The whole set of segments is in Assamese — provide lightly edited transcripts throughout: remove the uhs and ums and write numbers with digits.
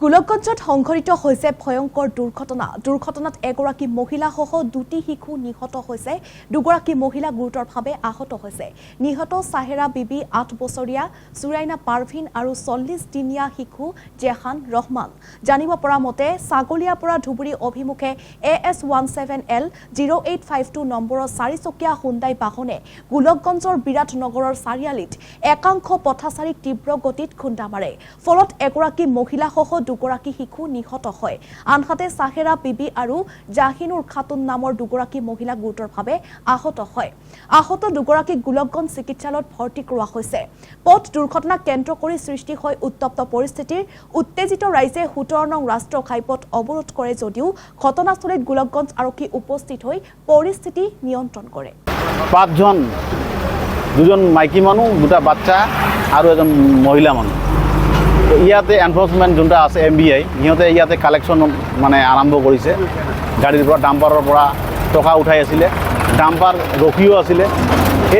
গোলকগঞ্জত সংঘটিত হৈছে ভয়ংকৰ দুৰ্ঘটনাত এগৰাকী মহিলাসহ দুটি শিশু নিহত হৈছে। দুগৰাকী মহিলা গুৰুতৰভাৱে আহত হৈছে। নিহত চাহেৰা বিবি 8 বছৰীয়া, সুৰাইনা পাৰভিন আৰু 40 দিনীয়া শিশু জেহান ৰহমান। জানিব পৰা মতে ছাগলীয়াৰ পৰা ধুবুৰী অভিমুখে AS17L 0852 নম্বৰৰ 4চকীয়া হুণ্ডাই বাহনে গোলকগঞ্জৰ বিৰাট নগৰৰ চাৰিআলিত একাংশ পথচাৰীক তীব্ৰ গতিত খুন্দা মাৰে। ফলত এগৰাকী মহিলাসহ দুগৰাকী শিশু নিহত হয়। আনহাতে চাহেৰা বিবি আৰু জাহিনুৰ খাতুন নামৰ দুগৰাকী মহিলা গুৰুতৰভাৱে আহত হয়। আহত দুগৰাকীক গোলকগঞ্জ চিকিৎসালয়ত ভৰ্তি কৰোৱা হৈছে। পথ দুৰ্ঘটনাক কেন্দ্ৰ কৰি সৃষ্টি হয় উত্তপ্ত পৰিস্থিতিৰ। উত্তেজিত ৰাইজে 17 নং ৰাষ্ট্ৰীয় ঘাইপথ অৱৰোধ কৰে যদিও ঘটনাস্থলীত গোলকগঞ্জ আৰক্ষী উপস্থিত হৈ পৰিস্থিতি নিয়ন্ত্ৰণ কৰে। 5 জন, 2জন মাইকী মানুহ, 2টা বাচ্চা আৰু এজন মহিলা মানুহ। ইয়াতে এনফৰ্চমেণ্ট যোনটা আছে MBI, সিহঁতে ইয়াতে কালেকশ্যন মানে আৰম্ভ কৰিছে। গাড়ীৰ পৰা ডাম্পাৰৰ পৰা টকা উঠাই আছিলে, ডাম্পাৰ ৰখিও আছিলে।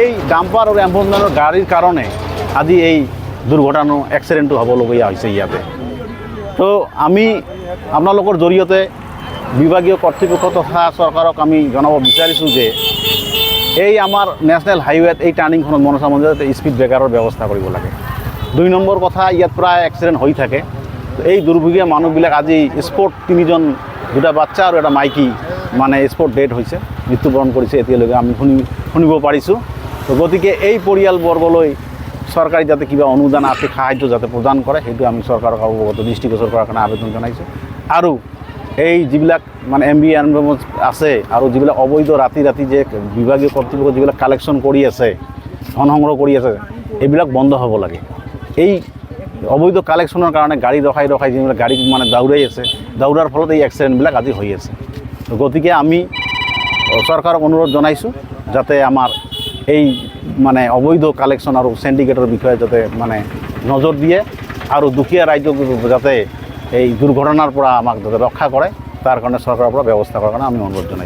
এই ডাম্পাৰ আৰু এনফৰ্চমেণ্টৰ গাড়ীৰ কাৰণে আজি এই দুৰ্ঘটনা এক্সিডেণ্টটো হ'বলগীয়া হৈছে ইয়াতে। তো আমি আপোনালোকৰ জৰিয়তে বিভাগীয় কৰ্তৃপক্ষ তথা চৰকাৰক আমি জনাব বিচাৰিছোঁ যে এই আমাৰ নেশ্যনেল হাইৱেত এই টাৰ্ণিংখনত মনসা মন্দিৰত স্পীড ব্ৰেকাৰৰ ব্যৱস্থা কৰিব লাগে। 2 নম্বৰ কথা, ইয়াত প্ৰায় এক্সিডেণ্ট হৈ থাকে। এই দুৰ্ভোগীয়া মানুহবিলাক আজি স্পট 3জন, 2টা বাচ্চা আৰু এটা মাইকী মানে স্পট ডেথ হৈছে, মৃত্যুবৰণ কৰিছে এতিয়ালৈকে আমি শুনিব পাৰিছোঁ। তো গতিকে এই পৰিয়ালবৰ্গলৈ চৰকাৰে যাতে কিবা অনুদান আৰ্থিক সাহায্য যাতে প্ৰদান কৰে সেইটো আমি চৰকাৰক অৱগত দৃষ্টিগোচৰ কৰাৰ কাৰণে আবেদন জনাইছোঁ। আৰু এই যিবিলাক মানে MBI আছে আৰু যিবিলাক অবৈধ ৰাতি যে বিভাগীয় কৰ্তৃপক্ষ যিবিলাক কালেকশ্যন কৰি আছে, ধন সংগ্ৰহ কৰি আছে, এইবিলাক বন্ধ হ'ব লাগে। এই অবৈধ কালেকশ্যনৰ কাৰণে গাড়ী ৰখাই যিবিলাক গাড়ী মানে দৌৰাই আছে, দৌৰাৰ ফলত এই এক্সিডেণ্টবিলাক আজি হৈ আছে। গতিকে আমি চৰকাৰক অনুৰোধ জনাইছোঁ যাতে আমাৰ এই মানে অবৈধ কালেকশ্যন আৰু চেণ্ডিকেটৰ বিষয়ে যাতে মানে নজৰ দিয়ে আৰু দুখীয়া ৰাইজক যাতে এই দুৰ্ঘটনাৰ পৰা আমাক যাতে ৰক্ষা কৰে তাৰ কাৰণে চৰকাৰৰ পৰা ব্যৱস্থা কৰাৰ কাৰণে আমি অনুৰোধ জনাইছোঁ।